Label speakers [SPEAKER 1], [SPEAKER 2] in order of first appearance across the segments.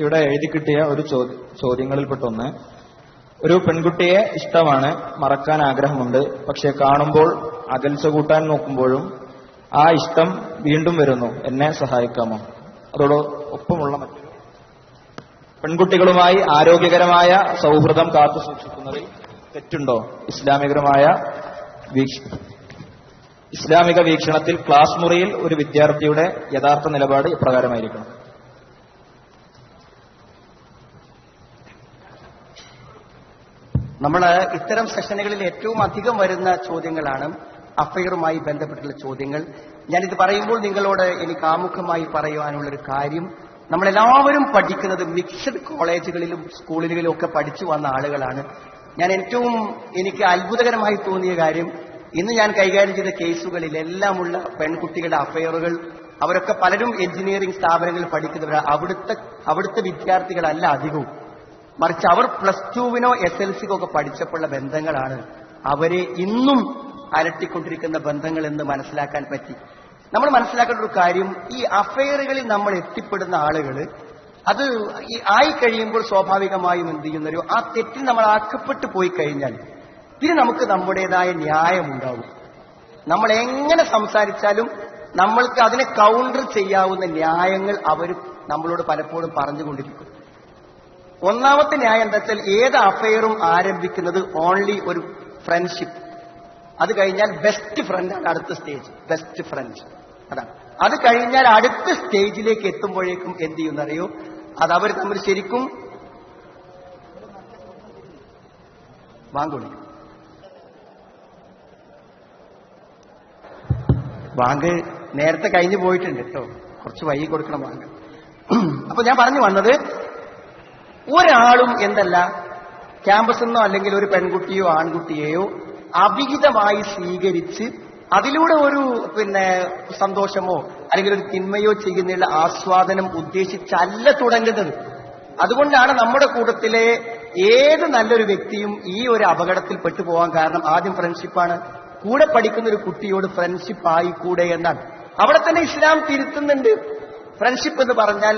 [SPEAKER 1] ഇവിടെ എഴുതി കിട്ടിയ ഒരു ചോദ്യങ്ങളിൽപ്പെട്ടൊന്ന്, ഒരു പെൺകുട്ടിയെ ഇഷ്ടമാണ്, മറക്കാൻ ആഗ്രഹമുണ്ട്, പക്ഷെ കാണുമ്പോൾ അകൽച്ച കൂട്ടാൻ നോക്കുമ്പോഴും ആ ഇഷ്ടം വീണ്ടും വരുന്നു, എന്നെ സഹായിക്കാമോ? അതോടൊപ്പമുള്ള മറ്റൊരു, പെൺകുട്ടികളുമായി ആരോഗ്യകരമായ സൗഹൃദം കാത്തു സൂക്ഷിക്കുന്നതിൽ തെറ്റുണ്ടോ? ഇസ്ലാമിക വീക്ഷണത്തിൽ ക്ലാസ് മുറിയിൽ ഒരു വിദ്യാർത്ഥിയുടെ യഥാർത്ഥ നിലപാട് ഇപ്രകാരമായിരിക്കണം.
[SPEAKER 2] നമ്മൾ ഇത്തരം സെഷനുകളിൽ ഏറ്റവും അധികം വരുന്ന ചോദ്യങ്ങളാണ് അഫയറുമായി ബന്ധപ്പെട്ടുള്ള ചോദ്യങ്ങൾ. ഞാനിത് പറയുമ്പോൾ നിങ്ങളോട് എനിക്ക് ആമുഖമായി പറയുവാനുള്ളൊരു കാര്യം, നമ്മളെല്ലാവരും പഠിക്കുന്നത് മിക്സഡ് കോളേജുകളിലും സ്കൂളുകളിലും ഒക്കെ പഠിച്ചു വന്ന ആളുകളാണ്. എനിക്ക് അത്ഭുതകരമായി തോന്നിയ കാര്യം, ഇന്ന് ഞാൻ കൈകാര്യം ചെയ്ത കേസുകളിലെല്ലാമുള്ള പെൺകുട്ടികളുടെ അഫയറുകൾ, അവരൊക്കെ പലരും എഞ്ചിനീയറിംഗ് സ്ഥാപനങ്ങളിൽ പഠിക്കുന്നവരാണ്. അവിടുത്തെ വിദ്യാർത്ഥികളല്ല അധികവും, മറിച്ച് അവർ +2-നോ SLC-ക്കോ ഒക്കെ പഠിച്ചപ്പോഴുള്ള ബന്ധങ്ങളാണ് അവരെ ഇന്നും അലട്ടിക്കൊണ്ടിരിക്കുന്ന ബന്ധങ്ങൾ എന്ന് മനസ്സിലാക്കാൻ പറ്റി. നമ്മൾ മനസ്സിലാക്കേണ്ട ഒരു കാര്യം, ഈ അഫയറുകളിൽ നമ്മൾ എത്തിപ്പെടുന്ന ആളുകൾ അത് ആയി കഴിയുമ്പോൾ സ്വാഭാവികമായും എന്ത് ചെയ്യുന്നൊരു ആ തെറ്റിൽ നമ്മൾ ആക്കപ്പെട്ടു പോയി കഴിഞ്ഞാൽ പിന്നെ നമുക്ക് നമ്മുടേതായ ന്യായമുണ്ടാവും. നമ്മൾ എങ്ങനെ സംസാരിച്ചാലും നമ്മൾക്ക് അതിനെ കൗണ്ടർ ചെയ്യാവുന്ന ന്യായങ്ങൾ അവർ നമ്മളോട് പലപ്പോഴും പറഞ്ഞുകൊണ്ടിരിക്കും. ഒന്നാമത്തെ ന്യായം എന്താ വെച്ചാൽ, ഏത് അഫയറും ആരംഭിക്കുന്നത് ഓൺലി ഒരു ഫ്രണ്ട്ഷിപ്പ്, അത് കഴിഞ്ഞാൽ ബെസ്റ്റ് ഫ്രണ്ടാണ് അടുത്ത സ്റ്റേജ്, ബെസ്റ്റ് ഫ്രണ്ട് അതാണ്. അത് കഴിഞ്ഞാൽ അടുത്ത സ്റ്റേജിലേക്ക് എത്തുമ്പോഴേക്കും എന്ത് ചെയ്യുന്നറിയോ, അത് അവർ തമ്മിൽ ശരിക്കും വാങ്ങുവിളിക്കും. ബാങ്ക് നേരത്തെ കഴിഞ്ഞു പോയിട്ടുണ്ട് കേട്ടോ, കുറച്ച് വൈകി കൊടുക്കണം ബാങ്ക്. അപ്പൊ ഞാൻ പറഞ്ഞു വന്നത്, ഒരാളും എന്തല്ല ക്യാമ്പസിൽ നിന്നോ അല്ലെങ്കിൽ ഒരു പെൺകുട്ടിയോ ആൺകുട്ടിയെയോ അവിഹിതമായി സ്വീകരിച്ച് അതിലൂടെ ഒരു സന്തോഷമോ അല്ലെങ്കിൽ ഒരു തിന്മയോ ചെയ്യുന്നതിനുള്ള ആസ്വാദനം ഉദ്ദേശിച്ചല്ല തുടങ്ങുന്നത്. അതുകൊണ്ടാണ് നമ്മുടെ കൂട്ടത്തിലെ ഏത് നല്ലൊരു വ്യക്തിയും ഈ ഒരു അപകടത്തിൽ പെട്ടുപോകാൻ കാരണം ആദ്യം ഫ്രണ്ട്ഷിപ്പാണ്. കൂടെ പഠിക്കുന്ന ഒരു കുട്ടിയോട് ഫ്രണ്ട്ഷിപ്പ് ആയിക്കൂടെ എന്നാണ്. അവിടെ തന്നെ ഇസ്ലാം തിരുത്തുന്നുണ്ട്. ഫ്രണ്ട്ഷിപ്പ് എന്ന് പറഞ്ഞാൽ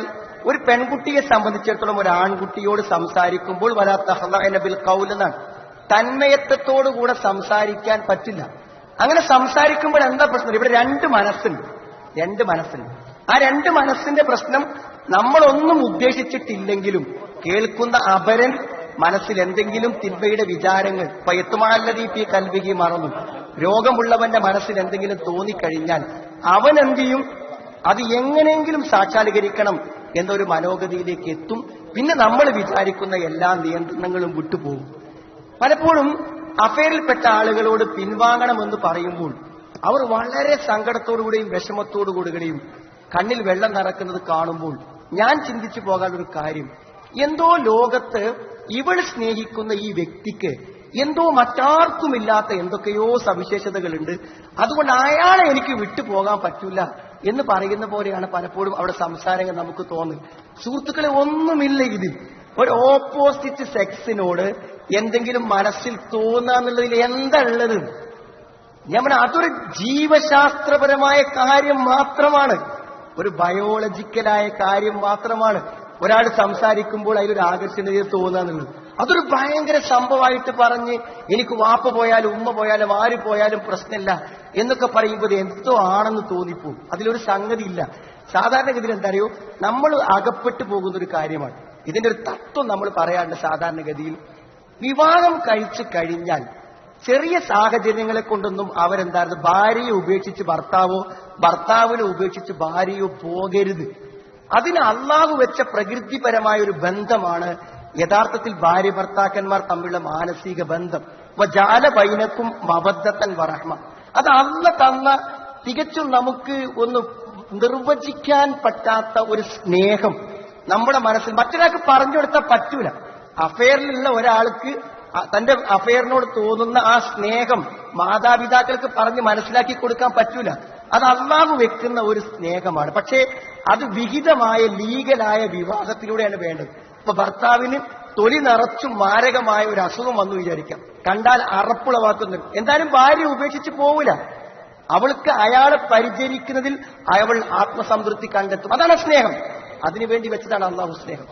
[SPEAKER 2] ഒരു പെൺകുട്ടിയെ സംബന്ധിച്ചിടത്തോളം ഒരു ആൺകുട്ടിയോട് സംസാരിക്കുമ്പോൾ വലാ തഖ്ളഅന ബിൽ ഖൗൽ എന്നാണ്. തന്മയത്വത്തോടുകൂടെ സംസാരിക്കാൻ പറ്റില്ല. അങ്ങനെ സംസാരിക്കുമ്പോൾ എന്താ പ്രശ്നം? ഇവിടെ രണ്ട് മനസ്സുണ്ട്. ആ രണ്ട് മനസ്സിന്റെ പ്രശ്നം നമ്മളൊന്നും ഉദ്ദേശിച്ചിട്ടില്ലെങ്കിലും കേൾക്കുന്ന അപരൻ മനസ്സിൽ എന്തെങ്കിലും തിന്മയുടെ വിചാരങ്ങൾ പയത്തുമാലദീപി കൽവികി മറന്നു, രോഗമുള്ളവന്റെ മനസ്സിൽ എന്തെങ്കിലും തോന്നിക്കഴിഞ്ഞാൽ അവൻ എന്ത് ചെയ്യും? അത് എങ്ങനെയെങ്കിലും സാക്ഷാത്കരിക്കണം എന്നൊരു മനോഗതിയിലേക്ക് എത്തും. പിന്നെ നമ്മൾ വിചാരിക്കുന്ന എല്ലാ നിയന്ത്രണങ്ങളും വിട്ടുപോകും. പലപ്പോഴും അഫയറിൽപ്പെട്ട ആളുകളോട് പിൻവാങ്ങണമെന്ന് പറയുമ്പോൾ അവർ വളരെ സങ്കടത്തോടുകൂടിയും വിഷമത്തോടുകൂടിയും കണ്ണിൽ വെള്ളം നിറക്കുന്നത് കാണുമ്പോൾ ഞാൻ ചിന്തിച്ചു പോകാനൊരു കാര്യം, എന്തോ ലോകത്ത് ഇവൾ സ്നേഹിക്കുന്ന ഈ വ്യക്തിക്ക് എന്തോ മറ്റാർക്കുമില്ലാത്ത എന്തൊക്കെയോ സവിശേഷതകളുണ്ട്, അതുകൊണ്ട് അയാളെ എനിക്ക് വിട്ടുപോകാൻ പറ്റൂല എന്ന് പറയുന്ന പോലെയാണ് പലപ്പോഴും അവിടെ സംസാരങ്ങൾ നമുക്ക് തോന്നുന്നത്. സുഹൃത്തുക്കളെ, ഒന്നുമില്ല ഇതിൽ. ഒരു ഓപ്പോസിറ്റ് സെക്സിനോട് എന്തെങ്കിലും മനസ്സിൽ തോന്നുക എന്നുള്ളതിൽ എന്താ ഉള്ളത്? ഞാൻ പറഞ്ഞ അതൊരു ജീവശാസ്ത്രപരമായ കാര്യം മാത്രമാണ്, ഒരു ബയോളജിക്കലായ കാര്യം മാത്രമാണ്. ഒരാൾ സംസാരിക്കുമ്പോൾ അതിലൊരു ആകർഷണീയത തോന്നുക എന്നുള്ളത് അതൊരു ഭയങ്കര സംഭവമായിട്ട് പറഞ്ഞ് എനിക്ക് വാപ്പ പോയാലും ഉമ്മ പോയാലും ആര് പോയാലും പ്രശ്നമില്ല എന്നൊക്കെ പറയുമ്പോൾ എന്തോ ആണെന്ന് തോന്നിപ്പോവും. അതിലൊരു സംഗതി ഇല്ല. സാധാരണഗതിയിൽ എന്താ അറിയോ, നമ്മൾ അകപ്പെട്ടു പോകുന്ന ഒരു കാര്യമാണ്. ഇതിന്റെ ഒരു തത്വം നമ്മൾ പറയാറുണ്ട്. സാധാരണഗതിയിൽ വിവാഹം കഴിച്ചു കഴിഞ്ഞാൽ ചെറിയ സാഹചര്യങ്ങളെ കൊണ്ടൊന്നും അവരെന്തായിരുന്നു ഭാര്യയെ ഉപേക്ഷിച്ച് ഭർത്താവിനെ ഉപേക്ഷിച്ച് ഭാര്യയോ പോകരുത്. അതിന് അള്ളാഹു വെച്ച പ്രകൃതിപരമായ ഒരു ബന്ധമാണ് യഥാർത്ഥത്തിൽ ഭാര്യ ഭർത്താക്കന്മാർ തമ്മിലുള്ള മാനസിക ബന്ധം. വജഅല ബൈനക്കും മവദ്ദത്തൻ വറഹ്മ. അത് അള്ള തന്ന തികച്ചും നമുക്ക് ഒന്ന് നിർവചിക്കാൻ പറ്റാത്ത ഒരു സ്നേഹം നമ്മുടെ മനസ്സിൽ മറ്റൊരാൾക്ക് പറഞ്ഞു കൊടുത്താൽ പറ്റൂല. അഫെയറിലുള്ള ഒരാൾക്ക് തന്റെ അഫെയറിനോട് തോന്നുന്ന ആ സ്നേഹം മാതാപിതാക്കൾക്ക് പറഞ്ഞ് മനസ്സിലാക്കി കൊടുക്കാൻ പറ്റൂല. അത് അള്ളാഹു വെക്കുന്ന ഒരു സ്നേഹമാണ്. പക്ഷേ അത് വിഹിതമായ ലീഗലായ വിവാഹത്തിലൂടെയാണ് വേണ്ടത്. ഇപ്പൊ ഭർത്താവിന് തൊലി നിറച്ചും മാരകമായ ഒരു അസുഖം വന്നു വിചാരിക്കാം, കണ്ടാൽ അറപ്പുളവാക്കുന്നുണ്ട്, എന്തായാലും ഭാര്യ ഉപേക്ഷിച്ച് പോവില്ല. അവൾക്ക് അയാളെ പരിചരിക്കുന്നതിൽ അവൾ ആത്മസംതൃപ്തി കണ്ടെത്തും. അതാണ് സ്നേഹം. അതിനുവേണ്ടി വെച്ചതാണ് അള്ളാഹു സ്നേഹം.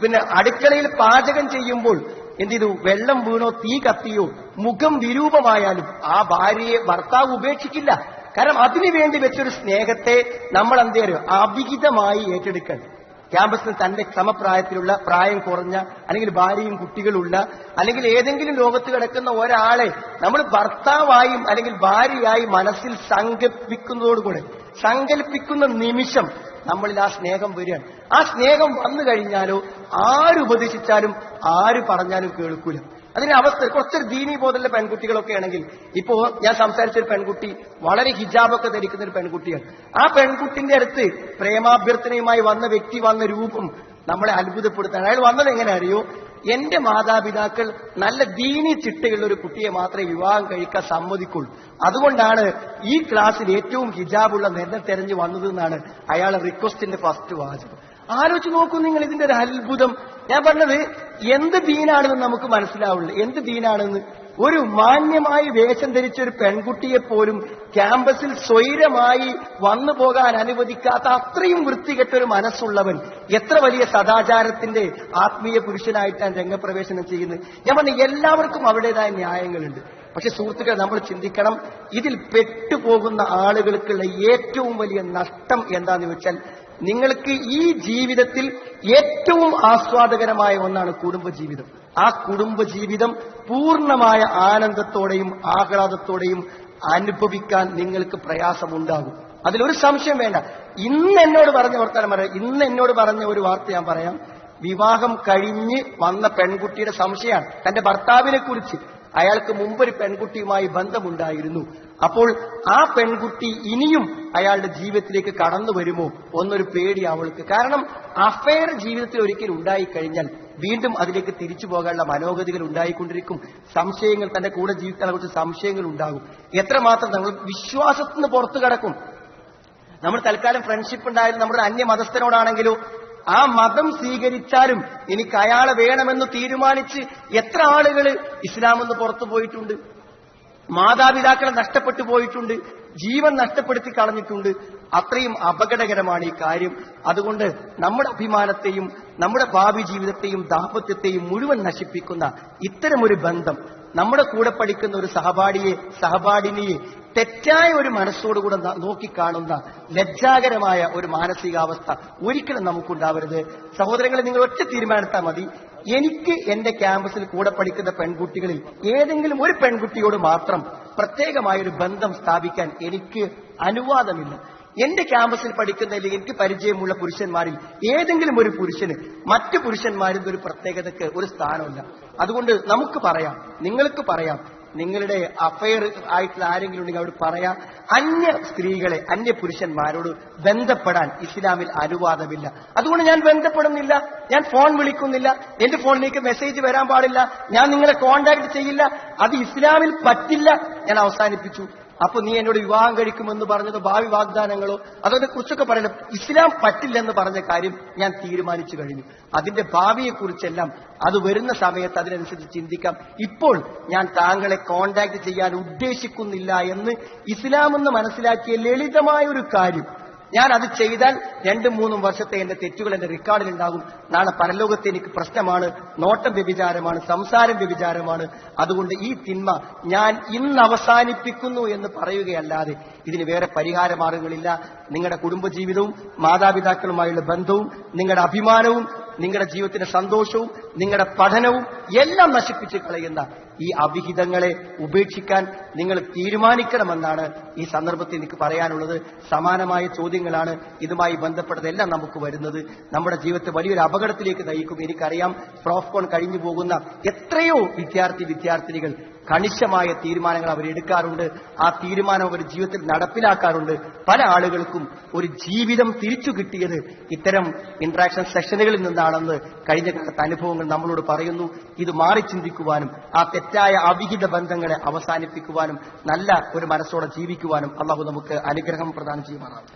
[SPEAKER 2] പിന്നെ അടുക്കളയിൽ പാചകം ചെയ്യുമ്പോൾ എന്ത് ചെയ്തു, വെള്ളം വീണോ തീ കത്തിയോ മുഖം വിരൂപമായാലും ആ ഭാര്യയെ ഭർത്താവ് ഉപേക്ഷിക്കില്ല. കാരണം അതിനു വേണ്ടി വെച്ചൊരു സ്നേഹത്തെ നമ്മൾ എന്ത് ചെയ്യും, അവിഹിതമായി ഏറ്റെടുക്കാൻ. ക്യാമ്പസിൽ തന്റെ സമപ്രായത്തിലുള്ള, പ്രായം കുറഞ്ഞ, അല്ലെങ്കിൽ ഭാര്യയും കുട്ടികളുള്ള, അല്ലെങ്കിൽ ഏതെങ്കിലും ലോകത്ത് കിടക്കുന്ന ഒരാളെ നമ്മൾ ഭർത്താവായും അല്ലെങ്കിൽ ഭാര്യയായി മനസ്സിൽ സങ്കല്പിക്കുന്ന നിമിഷം നമ്മളിൽ ആ സ്നേഹം വരികയാണ്. ആ സ്നേഹം വന്നു കഴിഞ്ഞാലോ ആരുപദേശിച്ചാലും ആര് പറഞ്ഞാലും കേൾക്കൂല. അതിന് അവസ്ഥ കുറച്ചൊരു ദീനീ ബോധമുള്ള പെൺകുട്ടികളൊക്കെ ആണെങ്കിൽ, ഇപ്പോ ഞാൻ സംസാരിച്ചൊരു പെൺകുട്ടി വളരെ ഹിജാബൊക്കെ ധരിക്കുന്ന ഒരു പെൺകുട്ടിയാണ്. ആ പെൺകുട്ടിന്റെ അടുത്ത് പ്രേമാഭ്യർത്ഥനയുമായി വന്ന വ്യക്തി വന്ന രൂപം നമ്മളെ അത്ഭുതപ്പെടുത്താൻ. അയാൾ വന്നത് എങ്ങനെ അറിയോ, എന്റെ മാതാപിതാക്കൾ നല്ല ദീനീ ചിട്ടയുള്ള ഒരു കുട്ടിയെ മാത്രമേ വിവാഹം കഴിക്കാൻ സമ്മതിക്കുള്ളൂ, അതുകൊണ്ടാണ് ഈ ക്ലാസ്സിൽ ഏറ്റവും ഹിജാബുള്ള നെന്നെ തെരഞ്ഞു വന്നതെന്നാണ് അയാളെ റിക്വസ്റ്റിന്റെ ഫസ്റ്റ് വാചകം. ആലോചിച്ച് നോക്കൂ നിങ്ങൾ ഇതിന്റെ ഒരു അത്ഭുതം. ഞാൻ പറഞ്ഞത് എന്ത് ദീനാണെന്ന് നമുക്ക് മനസ്സിലാവുള്ളൂ. എന്ത് ദീനാണെന്ന് ഒരു മാന്യമായി വേഷം ധരിച്ച ഒരു പെൺകുട്ടിയെ പോലും ക്യാമ്പസിൽ സ്വൈരമായി വന്നു പോകാൻ അനുവദിക്കാത്ത അത്രയും വൃത്തികെട്ട ഒരു മനസ്സുള്ളവൻ എത്ര വലിയ സദാചാരത്തിന്റെ ആത്മീയ പുരുഷനായിട്ടാണ് രംഗപ്രവേശനം ചെയ്യുന്നത്. ഞാൻ പറഞ്ഞു, എല്ലാവർക്കും അവരുടേതായ ന്യായങ്ങളുണ്ട്. പക്ഷെ സുഹൃത്തുക്കൾ, നമ്മൾ ചിന്തിക്കണം, ഇതിൽ പെട്ടുപോകുന്ന ആളുകൾക്കുള്ള ഏറ്റവും വലിയ നഷ്ടം എന്താന്ന് വെച്ചാൽ, നിങ്ങൾക്ക് ഈ ജീവിതത്തിൽ ഏറ്റവും ആസ്വാദകരമായ ഒന്നാണ് കുടുംബജീവിതം. ആ കുടുംബജീവിതം പൂർണ്ണമായ ആനന്ദത്തോടെയും ആഹ്ലാദത്തോടെയും അനുഭവിക്കാൻ നിങ്ങൾക്ക് പ്രയാസമുണ്ടാകും. അതിലൊരു സംശയം വേണ്ട. ഇന്ന് എന്നോട് പറഞ്ഞ ഒരു വാർത്ത ഞാൻ പറയാം. വിവാഹം കഴിഞ്ഞ് വന്ന പെൺകുട്ടിയുടെ സംശയമാണ് തന്റെ ഭർത്താവിനെ കുറിച്ച്. അയാൾക്ക് മുമ്പൊരു പെൺകുട്ടിയുമായി ബന്ധമുണ്ടായിരുന്നു. അപ്പോൾ ആ പെൺകുട്ടി ഇനിയും അയാളുടെ ജീവിതത്തിലേക്ക് കടന്നു വരുമോ എന്നൊരു പേടി അവൾക്ക്. കാരണം അഫയർ ജീവിതത്തിൽ ഒരിക്കലും ഉണ്ടായിക്കഴിഞ്ഞാൽ വീണ്ടും അതിലേക്ക് തിരിച്ചു പോകാനുള്ള മനോഗതികൾ ഉണ്ടായിക്കൊണ്ടിരിക്കും. സംശയങ്ങൾ, തന്റെ കൂടെ ജീവിക്കാനെ കുറിച്ച് സംശയങ്ങൾ ഉണ്ടാകും. എത്രമാത്രം നമ്മൾ വിശ്വാസത്തിൽ നിന്ന് പുറത്തു കടക്കും. നമ്മൾ തൽക്കാലം ഫ്രണ്ട്ഷിപ്പ് ഉണ്ടായാലും നമ്മുടെ അന്യമതസ്ഥനോടാണെങ്കിലോ ആ മതം സ്വീകരിച്ചാലും എനിക്ക് അയാളെ വേണമെന്ന് തീരുമാനിച്ച് എത്ര ആളുകൾ ഇസ്ലാമെന്ന് പുറത്തു പോയിട്ടുണ്ട്, മാതാപിതാക്കളെ നഷ്ടപ്പെട്ടു പോയിട്ടുണ്ട്, ജീവൻ നഷ്ടപ്പെടുത്തി കളഞ്ഞിട്ടുണ്ട്. അത്രയും അപകടകരമാണ് ഈ കാര്യം. അതുകൊണ്ട് നമ്മുടെ അഭിമാനത്തെയും നമ്മുടെ ഭാവി ജീവിതത്തെയും ദാമ്പത്യത്തെയും മുഴുവൻ നശിപ്പിക്കുന്ന ഇത്തരമൊരു ബന്ധം, നമ്മുടെ കൂടെ പഠിക്കുന്ന ഒരു സഹപാഠിനിയെ തെറ്റായ ഒരു മനസ്സോടുകൂടെ നോക്കിക്കാണുന്ന ലജ്ജാകരമായ ഒരു മാനസികാവസ്ഥ ഒരിക്കലും നമുക്കുണ്ടാവരുത്. സഹോദരങ്ങളെ, നിങ്ങൾ ഒറ്റ തീരുമാനമെടുത്താൽ മതി. എനിക്ക് എന്റെ ക്യാമ്പസിൽ കൂടെ പഠിക്കുന്ന പെൺകുട്ടികളിൽ ഏതെങ്കിലും ഒരു പെൺകുട്ടിയോട് മാത്രം പ്രത്യേകമായൊരു ബന്ധം സ്ഥാപിക്കാൻ എനിക്ക് അനുവാദമില്ല. എന്റെ ക്യാമ്പസിൽ പഠിക്കുന്നതിൽ എനിക്ക് പരിചയമുള്ള പുരുഷന്മാരിൽ ഏതെങ്കിലും ഒരു പുരുഷന് മറ്റു പുരുഷന്മാരിൽ ഒരു പ്രത്യേകതയ്ക്ക് ഒരു സ്ഥാനമില്ല. അതുകൊണ്ട് നമുക്ക് പറയാം, നിങ്ങൾക്ക് പറയാം, നിങ്ങളുടെ അഫയർ ആയിട്ടുള്ള ആരെങ്കിലും ഉണ്ടെങ്കിൽ അവിടെ പറയാം, അന്യ സ്ത്രീകളെ, അന്യ പുരുഷന്മാരോട് ബന്ധപ്പെടാൻ ഇസ്ലാമിൽ അനുവാദമില്ല. അതുകൊണ്ട് ഞാൻ ബന്ധപ്പെടുന്നില്ല, ഞാൻ ഫോൺ വിളിക്കുന്നില്ല, എന്റെ ഫോണിലേക്ക് മെസ്സേജ് വരാൻ പാടില്ല, ഞാൻ നിങ്ങളെ കോണ്ടാക്ട് ചെയ്യില്ല, അത് ഇസ്ലാമിൽ പറ്റില്ല, ഞാൻ അവസാനിപ്പിച്ചു. അപ്പൊ നീ എന്നോട് വിവാഹം കഴിക്കുമെന്ന് പറഞ്ഞതോ ഭാവി വാഗ്ദാനങ്ങളോ അതോടെ കുറിച്ചൊക്കെ പറയണം. ഇസ്ലാം പറ്റില്ലെന്ന് പറഞ്ഞ കാര്യം ഞാൻ തീരുമാനിച്ചു കഴിഞ്ഞു. അതിന്റെ ഭാവിയെക്കുറിച്ചെല്ലാം അത് വരുന്ന സമയത്ത് അതിനനുസരിച്ച് ചിന്തിക്കാം. ഇപ്പോൾ ഞാൻ താങ്കളെ കോണ്ടാക്ട് ചെയ്യാൻ ഉദ്ദേശിക്കുന്നില്ല എന്ന് ഇസ്ലാമെന്ന് മനസ്സിലാക്കിയ ലളിതമായ ഒരു കാര്യം. ഞാൻ അത് ചെയ്താൽ 2-3 വർഷത്തെ എന്റെ തെറ്റുകൾ എന്റെ റെക്കോർഡിലുണ്ടാകും. നാളെ പരലോകത്തെ എനിക്ക് പ്രശ്നമാണ്, നോട്ടം വ്യഭിചാരമാണ്, സംസാരം വ്യഭിചാരമാണ്. അതുകൊണ്ട് ഈ തിന്മ ഞാൻ ഇന്ന് അവസാനിപ്പിക്കുന്നു എന്ന് പറയുകയല്ലാതെ ഇതിന് വേറെ പരിഹാര മാർഗങ്ങളില്ല. നിങ്ങളുടെ കുടുംബജീവിതവും മാതാപിതാക്കളുമായുള്ള ബന്ധവും നിങ്ങളുടെ അഭിമാനവും നിങ്ങളുടെ ജീവിതത്തിന്റെ സന്തോഷവും നിങ്ങളുടെ പഠനവും എല്ലാം നശിപ്പിച്ച് കളയുന്ന ഈ അവിഹിതങ്ങളെ ഉപേക്ഷിക്കാൻ നിങ്ങൾ തീരുമാനിക്കണമെന്നാണ് ഈ സന്ദർഭത്തിൽ എനിക്ക് പറയാനുള്ളത്. സമാനമായ ചോദ്യങ്ങളാണ് ഇതുമായി ബന്ധപ്പെട്ടതെല്ലാം നമുക്ക് വരുന്നത്. നമ്മുടെ ജീവിതത്തെ വലിയൊരു അപകടത്തിലേക്ക് നയിക്കും. എനിക്കറിയാം, പ്രോഫ്കോൺ കഴിഞ്ഞു പോകുന്ന എത്രയോ വിദ്യാർത്ഥിനികൾ കണിശമായ തീരുമാനങ്ങൾ അവരെടുക്കാറുണ്ട്. ആ തീരുമാനം അവർ ജീവിതത്തിൽ നടപ്പിലാക്കാറുണ്ട്. പല ആളുകൾക്കും ഒരു ജീവിതം തിരിച്ചു കിട്ടിയത് ഇത്തരം ഇന്ററാക്ഷൻ സെഷനുകളിൽ നിന്നാണെന്ന് കഴിഞ്ഞ കാലത്തെ അനുഭവങ്ങൾ നമ്മളോട് പറയുന്നു. ഇത് മാറി ചിന്തിക്കുവാനും ആ തെറ്റായ അവിഹിത ബന്ധങ്ങളെ അവസാനിപ്പിക്കുവാനും നല്ല ഒരു മനസ്സോടെ ജീവിക്കുവാനും അള്ളാഹു നമുക്ക് അനുഗ്രഹം പ്രദാനം ചെയ്യുമാറാണ്.